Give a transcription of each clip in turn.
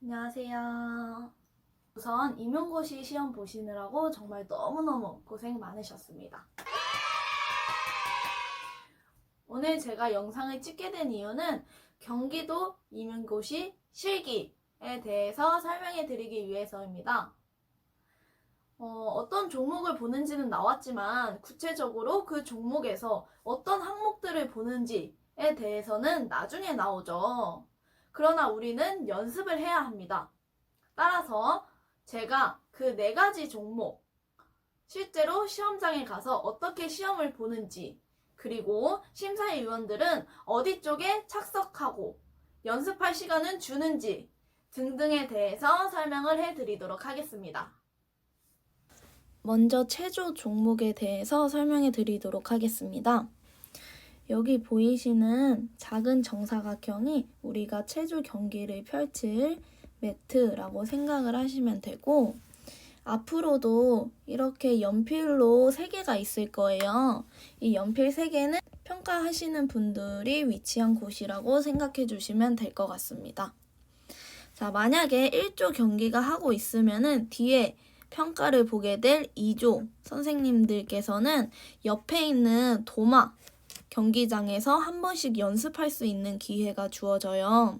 안녕하세요. 우선 임용고시 시험 보시느라고 정말 너무너무 고생 많으셨습니다. 오늘 제가 영상을 찍게 된 이유는 경기도 임용고시 실기에 대해서 설명해 드리기 위해서입니다. 어떤 종목을 보는지는 나왔지만 구체적으로 그 종목에서 어떤 항목들을 보는지에 대해서는 나중에 나오죠. 그러나 우리는 연습을 해야 합니다. 따라서 제가 그 4가지 종목, 실제로 시험장에 가서 어떻게 시험을 보는지, 그리고 심사위원들은 어디 쪽에 착석하고 연습할 시간은 주는지 등등에 대해서 설명을 해드리도록 하겠습니다. 먼저 체조 종목에 대해서 설명해 드리도록 하겠습니다. 여기 보이시는 작은 정사각형이 우리가 체조 경기를 펼칠 매트라고 생각을 하시면 되고, 앞으로도 이렇게 연필로 3개가 있을 거예요. 이 연필 3개는 평가하시는 분들이 위치한 곳이라고 생각해 주시면 될 것 같습니다. 자, 만약에 1조 경기가 하고 있으면은 뒤에 평가를 보게 될 2조 선생님들께서는 옆에 있는 도마 경기장에서 한 번씩 연습할 수 있는 기회가 주어져요.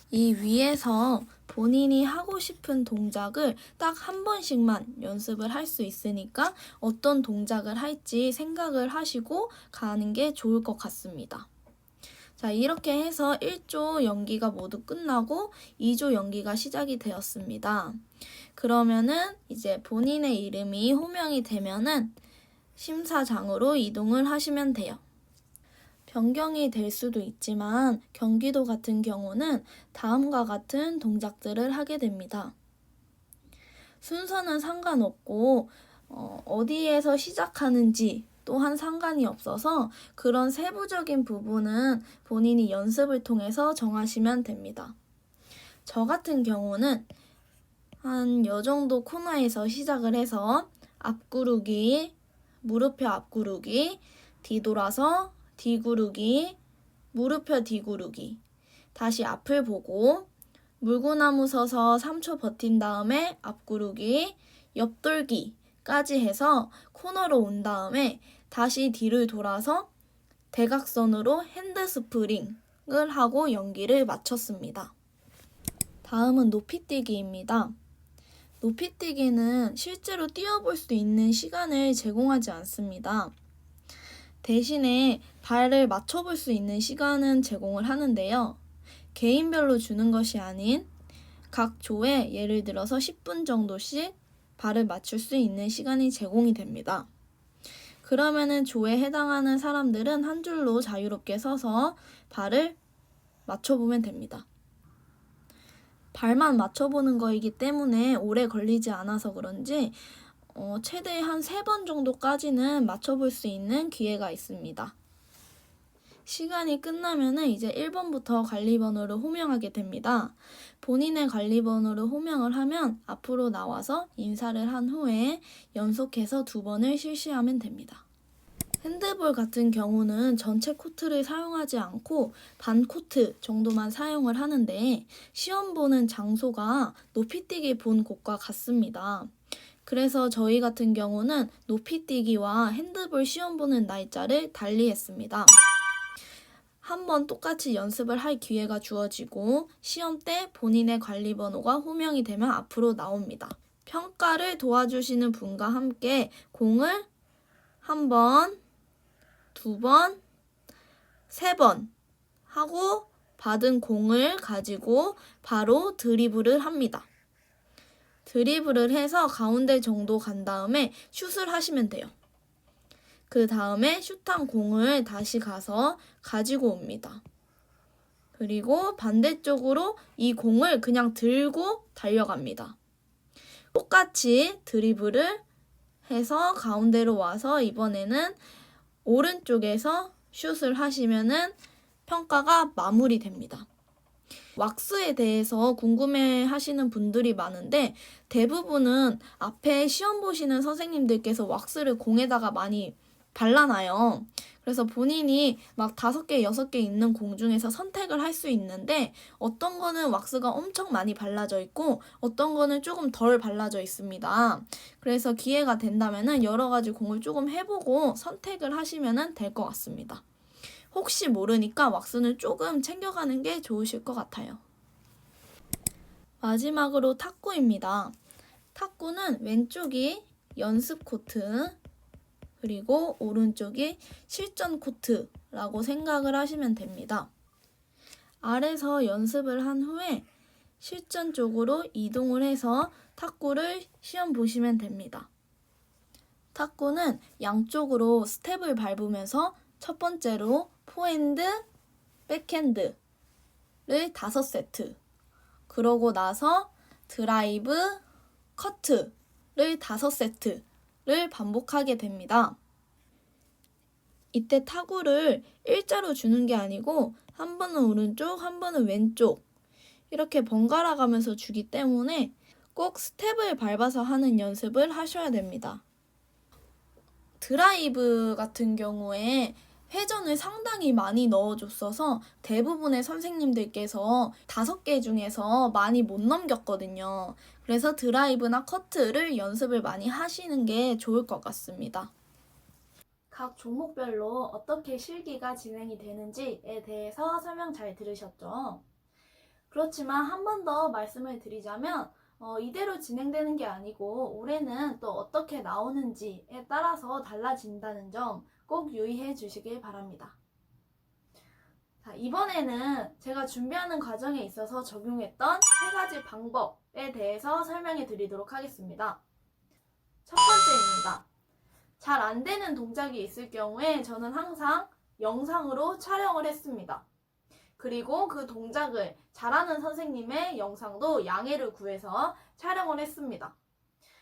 이 위에서 본인이 하고 싶은 동작을 딱 한 번씩만 연습을 할 수 있으니까 어떤 동작을 할지 생각을 하시고 가는 게 좋을 것 같습니다. 자, 이렇게 해서 1조 연기가 모두 끝나고 2조 연기가 시작이 되었습니다. 그러면은 이제 본인의 이름이 호명이 되면은 심사장으로 이동을 하시면 돼요. 변경이 될 수도 있지만 경기도 같은 경우는 다음과 같은 동작들을 하게 됩니다. 순서는 상관없고 어디에서 시작하는지 또한 상관이 없어서 그런 세부적인 부분은 본인이 연습을 통해서 정하시면 됩니다. 저 같은 경우는 한 요 정도 코너에서 시작을 해서 앞구르기, 무릎 펴 앞구르기, 뒤돌아서 뒤구르기, 무릎 펴 뒤구르기, 다시 앞을 보고 물구나무 서서 3초 버틴 다음에 앞구르기, 옆돌기까지 해서 코너로 온 다음에 다시 뒤를 돌아서 대각선으로 핸드 스프링을 하고 연기를 마쳤습니다. 다음은 높이뛰기입니다. 높이뛰기는 실제로 뛰어볼 수 있는 시간을 제공하지 않습니다. 대신에 발을 맞춰볼 수 있는 시간은 제공을 하는데요. 개인별로 주는 것이 아닌 각 조에 예를 들어서 10분 정도씩 발을 맞출 수 있는 시간이 제공이 됩니다. 그러면은 조에 해당하는 사람들은 한 줄로 자유롭게 서서 발을 맞춰보면 됩니다. 발만 맞춰보는 거이기 때문에 오래 걸리지 않아서 그런지 최대 한 3번 정도까지는 맞춰볼 수 있는 기회가 있습니다. 시간이 끝나면은 이제 1번부터 관리번호를 호명하게 됩니다. 본인의 관리번호를 호명을 하면 앞으로 나와서 인사를 한 후에 연속해서 2번을 실시하면 됩니다. 핸드볼 같은 경우는 전체 코트를 사용하지 않고 반 코트 정도만 사용을 하는데 시험 보는 장소가 높이뛰기 본 곳과 같습니다. 그래서 저희 같은 경우는 높이뛰기와 핸드볼 시험 보는 날짜를 달리 했습니다. 한번 똑같이 연습을 할 기회가 주어지고 시험 때 본인의 관리번호가 호명이 되면 앞으로 나옵니다. 평가를 도와주시는 분과 함께 공을 1번, 2번, 3번 하고 받은 공을 가지고 바로 드리블을 합니다. 드리블을 해서 가운데 정도 간 다음에 슛을 하시면 돼요. 그 다음에 슛한 공을 다시 가서 가지고 옵니다. 그리고 반대쪽으로 이 공을 그냥 들고 달려갑니다. 똑같이 드리블을 해서 가운데로 와서 이번에는 오른쪽에서 슛을 하시면은 평가가 마무리됩니다. 왁스에 대해서 궁금해 하시는 분들이 많은데 대부분은 앞에 시험 보시는 선생님들께서 왁스를 공에다가 많이 발라놔요. 그래서 본인이 막 5개, 6개 있는 공 중에서 선택을 할 수 있는데 어떤 거는 왁스가 엄청 많이 발라져 있고 어떤 거는 조금 덜 발라져 있습니다. 그래서 기회가 된다면은 여러 가지 공을 조금 해보고 선택을 하시면 될 것 같습니다. 혹시 모르니까 왁스는 조금 챙겨가는 게 좋으실 것 같아요. 마지막으로 탁구입니다. 탁구는 왼쪽이 연습 코트, 그리고 오른쪽이 실전 코트라고 생각을 하시면 됩니다. 아래서 연습을 한 후에 실전 쪽으로 이동을 해서 탁구를 시험 보시면 됩니다. 탁구는 양쪽으로 스텝을 밟으면서 첫 번째로 포핸드, 백핸드를 5세트, 그러고 나서 드라이브, 커트를 5세트를 반복하게 됩니다. 이때 타구를 일자로 주는 게 아니고 한 번은 오른쪽, 한 번은 왼쪽 이렇게 번갈아 가면서 주기 때문에 꼭 스텝을 밟아서 하는 연습을 하셔야 됩니다. 드라이브 같은 경우에 회전을 상당히 많이 넣어줬어서 대부분의 선생님들께서 5개 중에서 많이 못 넘겼거든요. 그래서 드라이브나 커트를 연습을 많이 하시는 게 좋을 것 같습니다. 각 종목별로 어떻게 실기가 진행이 되는지에 대해서 설명 잘 들으셨죠? 그렇지만 한 번 더 말씀을 드리자면 이대로 진행되는 게 아니고 올해는 또 어떻게 나오는지에 따라서 달라진다는 점 꼭 유의해 주시길 바랍니다. 자, 이번에는 제가 준비하는 과정에 있어서 적용했던 3가지 방법에 대해서 설명해 드리도록 하겠습니다. 첫 번째입니다. 잘 안 되는 동작이 있을 경우에 저는 항상 영상으로 촬영을 했습니다. 그리고 그 동작을 잘하는 선생님의 영상도 양해를 구해서 촬영을 했습니다.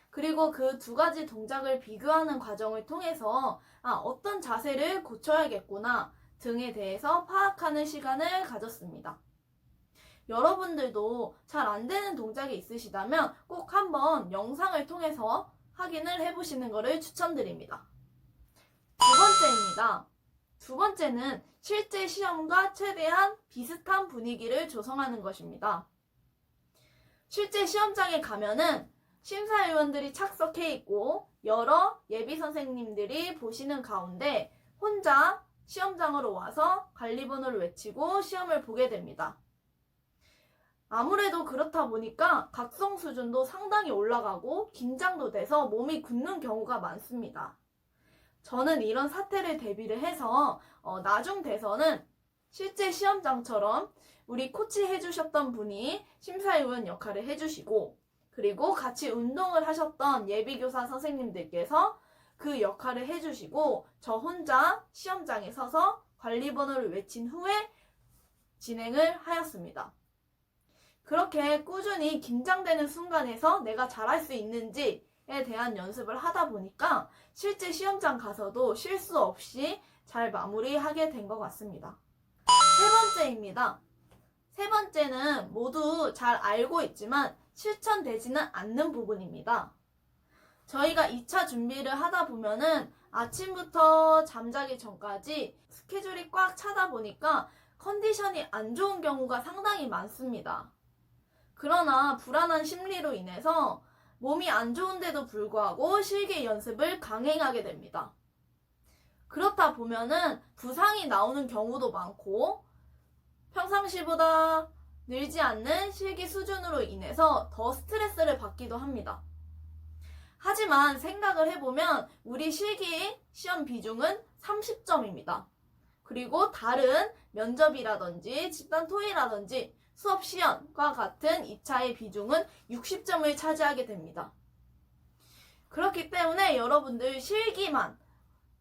그리고 그 2가지 동작을 비교하는 과정을 통해서 어떤 자세를 고쳐야겠구나 등에 대해서 파악하는 시간을 가졌습니다. 여러분들도 잘 안 되는 동작이 있으시다면 꼭 한번 영상을 통해서 확인을 해보시는 것을 추천드립니다. 2번째입니다. 2번째는 실제 시험과 최대한 비슷한 분위기를 조성하는 것입니다. 실제 시험장에 가면은 심사위원들이 착석해 있고 여러 예비 선생님들이 보시는 가운데 혼자 시험장으로 와서 관리번호를 외치고 시험을 보게 됩니다. 아무래도 그렇다 보니까 각성 수준도 상당히 올라가고 긴장도 돼서 몸이 굳는 경우가 많습니다. 저는 이런 사태를 대비를 해서 나중 돼서는 실제 시험장처럼 우리 코치 해주셨던 분이 심사위원 역할을 해주시고 그리고 같이 운동을 하셨던 예비교사 선생님들께서 그 역할을 해주시고 저 혼자 시험장에 서서 관리번호를 외친 후에 진행을 하였습니다. 그렇게 꾸준히 긴장되는 순간에서 내가 잘할 수 있는지에 대한 연습을 하다 보니까 실제 시험장 가서도 실수 없이 잘 마무리하게 된 것 같습니다. 3번째입니다. 3번째는 모두 잘 알고 있지만 실천되지는 않는 부분입니다. 저희가 2차 준비를 하다 보면은 아침부터 잠자기 전까지 스케줄이 꽉 차다 보니까 컨디션이 안 좋은 경우가 상당히 많습니다. 그러나 불안한 심리로 인해서 몸이 안 좋은데도 불구하고 실기 연습을 강행하게 됩니다. 그렇다 보면은 부상이 나오는 경우도 많고 평상시보다 늘지 않는 실기 수준으로 인해서 더 스트레스를 받기도 합니다. 하지만 생각을 해보면 우리 실기 시험 비중은 30점입니다. 그리고 다른 면접이라든지 집단 토의라든지 수업 시험과 같은 2차의 비중은 60점을 차지하게 됩니다. 그렇기 때문에 여러분들 실기만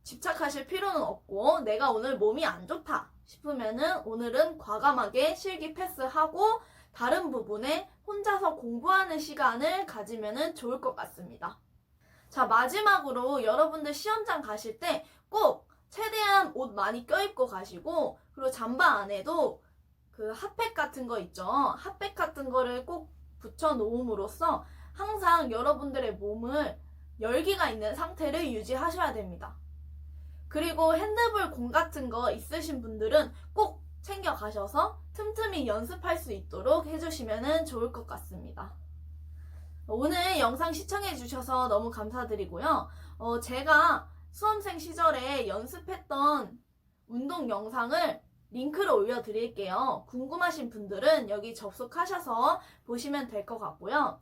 집착하실 필요는 없고 내가 오늘 몸이 안 좋다 싶으면은 오늘은 과감하게 실기 패스하고 다른 부분에 혼자서 공부하는 시간을 가지면은 좋을 것 같습니다. 자, 마지막으로 여러분들 시험장 가실 때 꼭 최대한 옷 많이 껴입고 가시고 그리고 잠바 안에도 그 핫팩 같은 거 있죠. 핫팩 같은 거를 꼭 붙여 놓음으로써 항상 여러분들의 몸을 열기가 있는 상태를 유지하셔야 됩니다. 그리고 핸드볼 공 같은 거 있으신 분들은 꼭 챙겨 가셔서 틈틈이 연습할 수 있도록 해주시면 좋을 것 같습니다. 오늘 영상 시청해 주셔서 너무 감사드리고요. 제가 수험생 시절에 연습했던 운동 영상을 링크를 올려드릴게요. 궁금하신 분들은 여기 접속하셔서 보시면 될 것 같고요.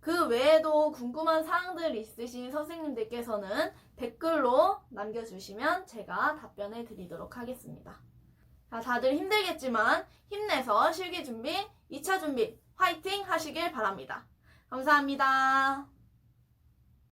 그 외에도 궁금한 사항들 있으신 선생님들께서는 댓글로 남겨주시면 제가 답변해 드리도록 하겠습니다. 자, 다들 힘들겠지만 힘내서 실기 준비, 2차 준비 화이팅 하시길 바랍니다. 감사합니다.